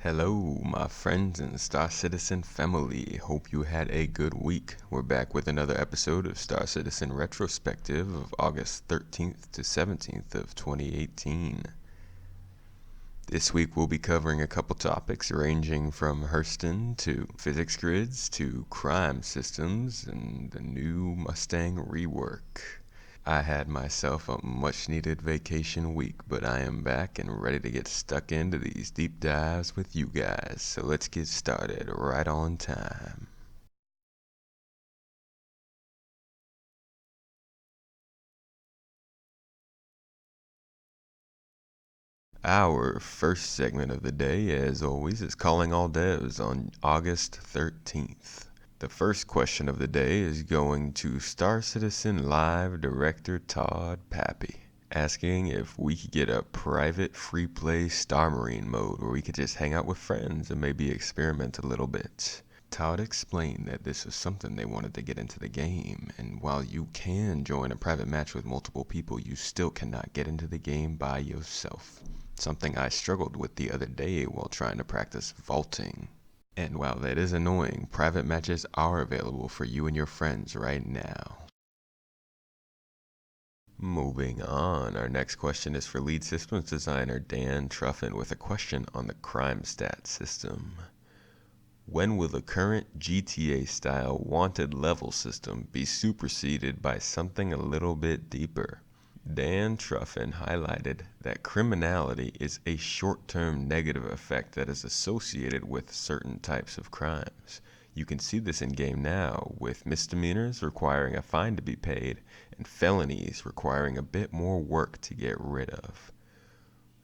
Hello, my friends and Star Citizen family. Hope you had a good week. We're back with another episode of Star Citizen Retrospective of August 13th to 17th of 2018. This week we'll be covering a couple topics ranging from Hurston to physics grids to crime systems and the new Mustang rework. I had myself a much needed vacation week, but I am back and ready to get stuck into these deep dives with you guys. So let's get started right on time. Our first segment of the day, as always, is Calling All Devs on August 13th. The first question of the day is going to Star Citizen Live director Todd Pappy, asking if we could get a private free play Star Marine mode where we could just hang out with friends and maybe experiment a little bit. Todd explained that this was something they wanted to get into the game, and while you can join a private match with multiple people, you still cannot get into the game by yourself. Something I struggled with the other day while trying to practice vaulting. And while that is annoying, private matches are available for you and your friends right now. Moving on, our next question is for lead systems designer Dan Truffin with a question on the crime stat system. When will the current GTA-style wanted level system be superseded by something a little bit deeper? Dan Truffin highlighted that criminality is a short-term negative effect that is associated with certain types of crimes. You can see this in game now, with misdemeanors requiring a fine to be paid and felonies requiring a bit more work to get rid of.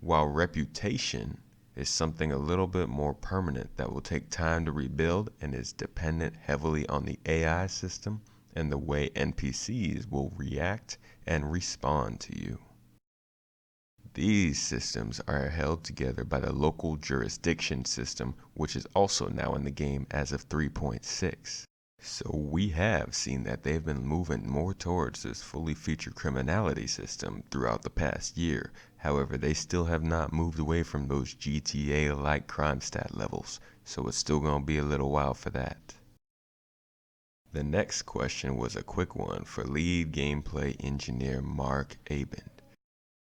While reputation is something a little bit more permanent that will take time to rebuild and is dependent heavily on the AI system and the way NPCs will react and respond to you. These systems are held together by the local jurisdiction system, which is also now in the game as of 3.6. So we have seen that they've been moving more towards this fully featured criminality system throughout the past year. However, they still have not moved away from those GTA-like crime stat levels, so it's still going to be a little while for that. The next question was a quick one for lead gameplay engineer Mark Abend.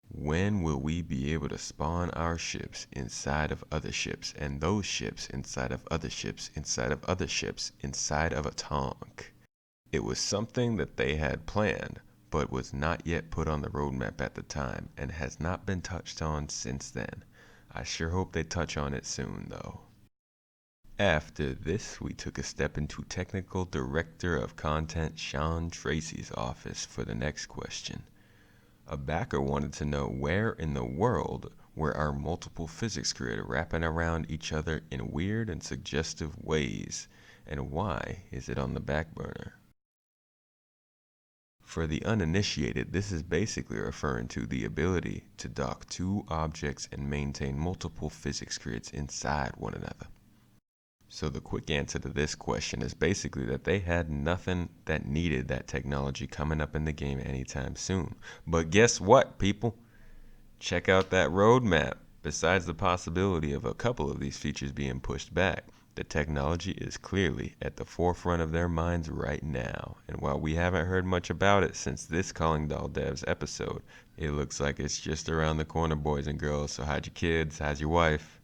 When will we be able to spawn our ships inside of other ships, and those ships inside of other ships inside of other ships inside of a tonk? It was something that they had planned, but was not yet put on the roadmap at the time, and has not been touched on since then. I sure hope they touch on it soon, though. After this, we took a step into Technical Director of Content Sean Tracy's office for the next question. A backer wanted to know where in the world were our multiple physics grid wrapping around each other in weird and suggestive ways, and why is it on the back burner? For the uninitiated, this is basically referring to the ability to dock two objects and maintain multiple physics grids inside one another. So the quick answer to this question is basically that they had nothing that needed that technology coming up in the game anytime soon. But guess what, people? Check out that roadmap. Besides the possibility of a couple of these features being pushed back, the technology is clearly at the forefront of their minds right now. And while we haven't heard much about it since this Calling All Devs episode, it looks like it's just around the corner, boys and girls. So hide your kids, hide your wife.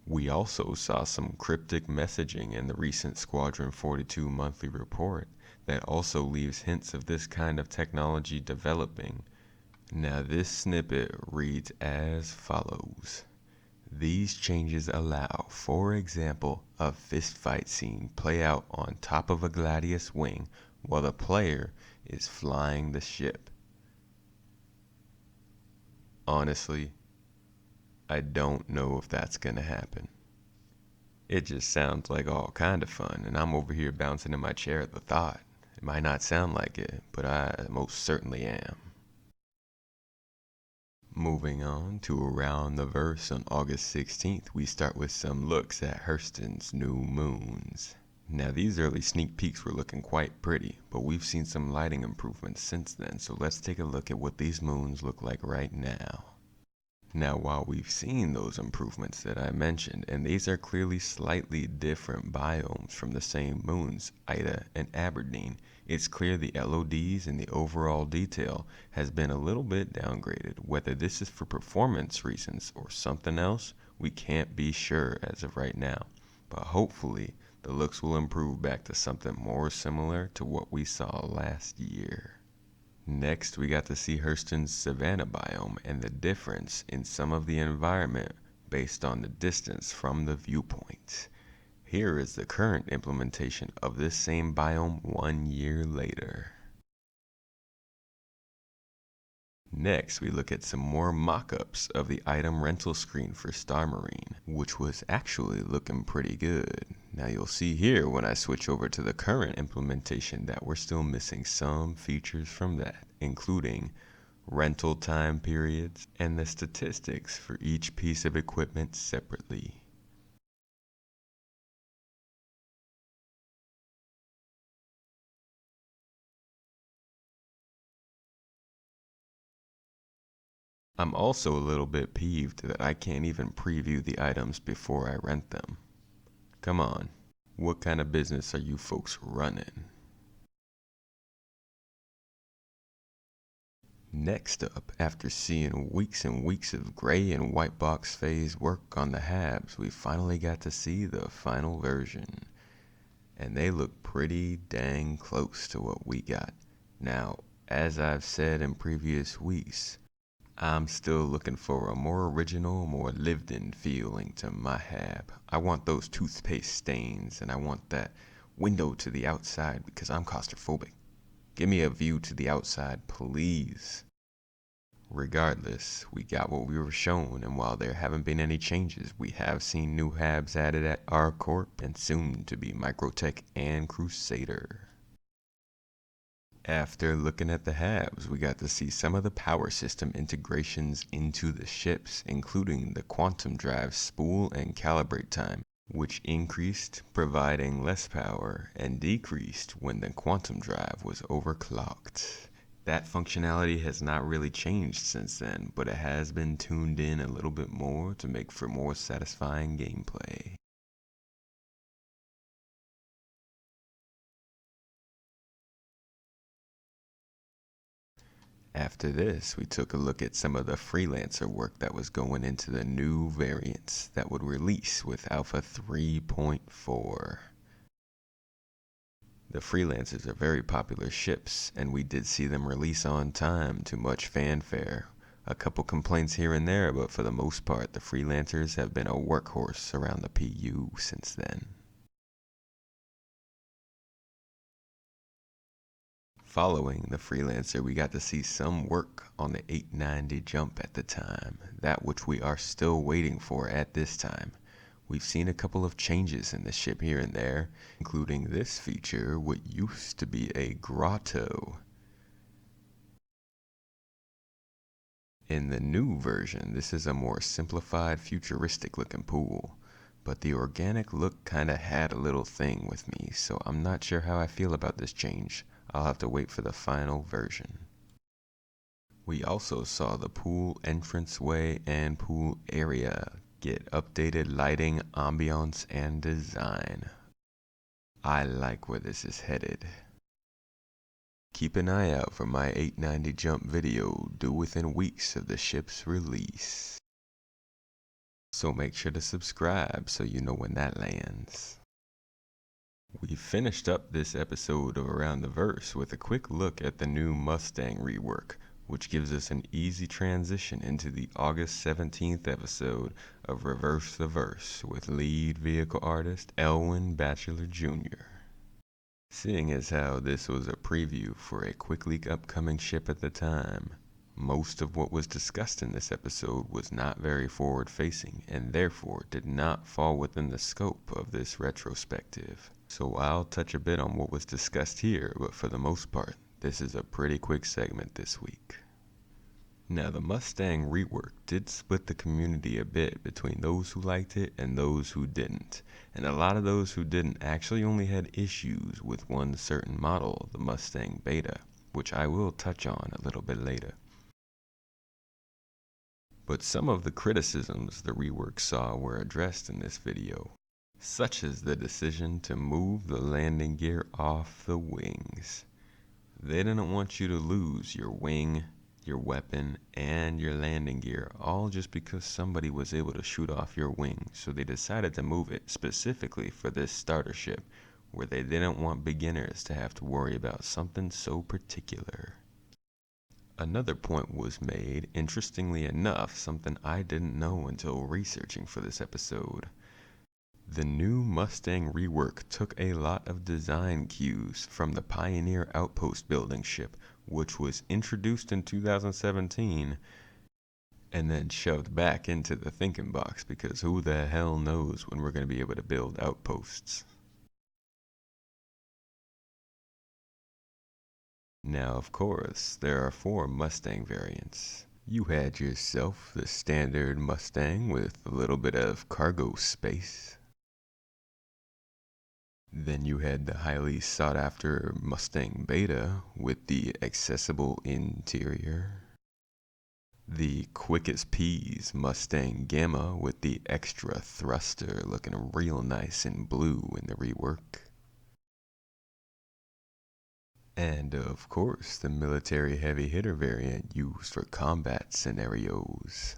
We also saw some cryptic messaging in the recent Squadron 42 monthly report that also leaves hints of this kind of technology developing. Now this snippet reads as follows. These changes allow, for example, a fistfight scene play out on top of a Gladius wing while the player is flying the ship. Honestly, I don't know if that's gonna happen. It just sounds like all kind of fun, and I'm over here bouncing in my chair at the thought. It might not sound like it, but I most certainly am. Moving on to Around the Verse on August 16th, we start with some looks at Hurston's new moons. Now these early sneak peeks were looking quite pretty, but we've seen some lighting improvements since then, so let's take a look at what these moons look like right now. Now, while we've seen those improvements that I mentioned, and these are clearly slightly different biomes from the same moons, Ida and Aberdeen, it's clear the LODs and the overall detail has been a little bit downgraded. Whether this is for performance reasons or something else, we can't be sure as of right now. But hopefully, the looks will improve back to something more similar to what we saw last year. Next, we got to see Hurston's savanna biome and the difference in some of the environment based on the distance from the viewpoint. Here is the current implementation of this same biome 1 year later. Next, we look at some more mock-ups of the item rental screen for Star Marine, which was actually looking pretty good. Now you'll see here when I switch over to the current implementation that we're still missing some features from that, including rental time periods and the statistics for each piece of equipment separately. I'm also a little bit peeved that I can't even preview the items before I rent them. Come on, what kind of business are you folks running? Next up, after seeing weeks and weeks of gray and white box phase work on the HABs, we finally got to see the final version. And they look pretty dang close to what we got. Now, as I've said in previous weeks, I'm still looking for a more original, more lived-in feeling to my HAB. I want those toothpaste stains, and I want that window to the outside because I'm claustrophobic. Give me a view to the outside, please. Regardless, we got what we were shown, and while there haven't been any changes, we have seen new HABs added at R-Corp and soon to be Microtech and Crusader. After looking at the HABs, we got to see some of the power system integrations into the ships, including the quantum drive spool and calibrate time, which increased providing less power and decreased when the quantum drive was overclocked. That functionality has not really changed since then, but it has been tuned in a little bit more to make for more satisfying gameplay. After this, we took a look at some of the freelancer work that was going into the new variants that would release with Alpha 3.4. The freelancers are very popular ships, and we did see them release on time to much fanfare. A couple complaints here and there, but for the most part, the freelancers have been a workhorse around the PU since then. Following the freelancer, we got to see some work on the 890 jump at the time, that which we are still waiting for at this time. We've seen a couple of changes in the ship here and there, including this feature, what used to be a grotto. In the new version, this is a more simplified, futuristic looking pool, but the organic look kinda had a little thing with me, so I'm not sure how I feel about this change. I'll have to wait for the final version. We also saw the pool entranceway and pool area get updated lighting, ambiance, and design. I like where this is headed. Keep an eye out for my 890 jump video due within weeks of the ship's release. So make sure to subscribe so you know when that lands. We finished up this episode of Around the Verse with a quick look at the new Mustang rework, which gives us an easy transition into the August 17th episode of Reverse the Verse with lead vehicle artist Elwin Batchelor Jr. Seeing as how this was a preview for a quickly upcoming ship at the time, most of what was discussed in this episode was not very forward-facing and therefore did not fall within the scope of this retrospective. So I'll touch a bit on what was discussed here, but for the most part, this is a pretty quick segment this week. Now, the Mustang rework did split the community a bit between those who liked it and those who didn't, and a lot of those who didn't actually only had issues with one certain model, the Mustang Beta, which I will touch on a little bit later. But some of the criticisms the rework saw were addressed in this video, such as the decision to move the landing gear off the wings. They didn't want you to lose your wing, your weapon, and your landing gear, all just because somebody was able to shoot off your wing, so they decided to move it specifically for this starter ship, where they didn't want beginners to have to worry about something so particular. Another point was made, interestingly enough, something I didn't know until researching for this episode. The new Mustang rework took a lot of design cues from the Pioneer Outpost building ship, which was introduced in 2017 and then shoved back into the thinking box, because who the hell knows when we're going to be able to build outposts. Now, of course, there are 4 Mustang variants. You had yourself the standard Mustang with a little bit of cargo space. Then you had the highly sought after Mustang Beta with the accessible interior. The quick as peas Mustang Gamma with the extra thruster looking real nice in blue in the rework. And of course, the military heavy hitter variant used for combat scenarios.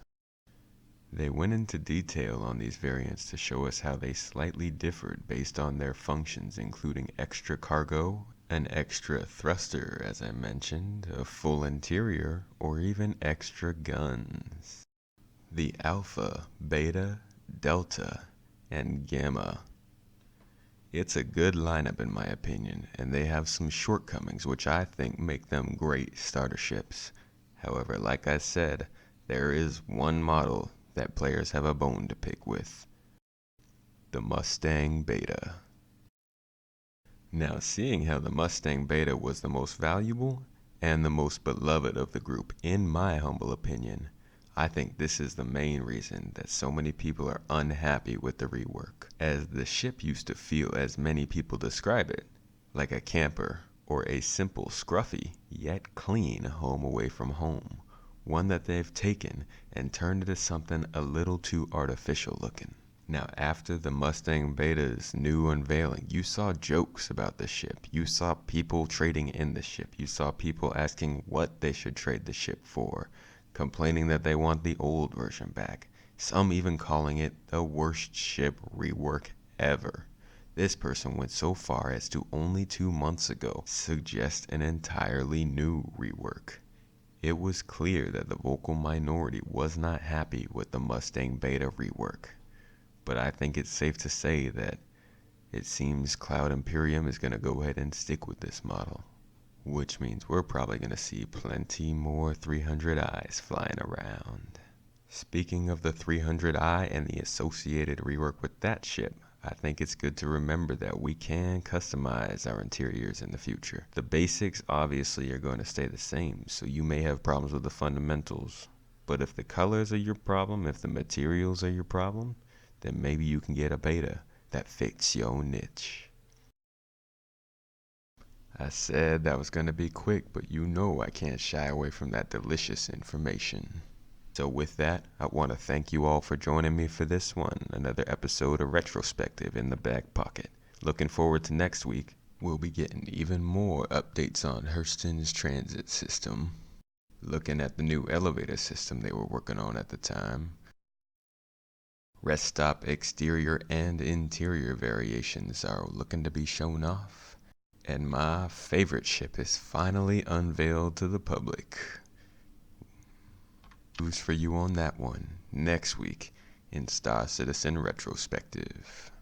They went into detail on these variants to show us how they slightly differed based on their functions, including extra cargo, an extra thruster as I mentioned, a full interior, or even extra guns. The Alpha, Beta, Delta, and Gamma. It's a good lineup in my opinion, and they have some shortcomings which I think make them great starter ships. However, like I said, there is one model that players have a bone to pick with: the Mustang Beta. Now, seeing how the Mustang Beta was the most valuable and the most beloved of the group, in my humble opinion, I think this is the main reason that so many people are unhappy with the rework, as the ship used to feel, as many people describe it, like a camper or a simple, scruffy, yet clean home away from home, one that they've taken and turned into something a little too artificial looking. Now, after the Mustang Beta's new unveiling, you saw jokes about the ship, you saw people trading in the ship, you saw people asking what they should trade the ship for, complaining that they want the old version back, some even calling it the worst ship rework ever. This person went so far as to only 2 months ago suggest an entirely new rework. It was clear that the vocal minority was not happy with the Mustang Beta rework, but I think it's safe to say that it seems Cloud Imperium is going to go ahead and stick with this model, which means we're probably going to see plenty more 300i's flying around. Speaking of the 300i and the associated rework with that ship, I think it's good to remember that we can customize our interiors in the future. The basics obviously are going to stay the same, so you may have problems with the fundamentals, but if the colors are your problem, if the materials are your problem, then maybe you can get a beta that fits your niche. I said that was going to be quick, but you know I can't shy away from that delicious information. So with that, I want to thank you all for joining me for this one, another episode of Retrospective in the back pocket. Looking forward to next week. We'll be getting even more updates on Hurston's transit system, looking at the new elevator system they were working on at the time, rest stop exterior and interior variations are looking to be shown off, and my favorite ship is finally unveiled to the public. News for you on that one next week in Star Citizen Retrospective.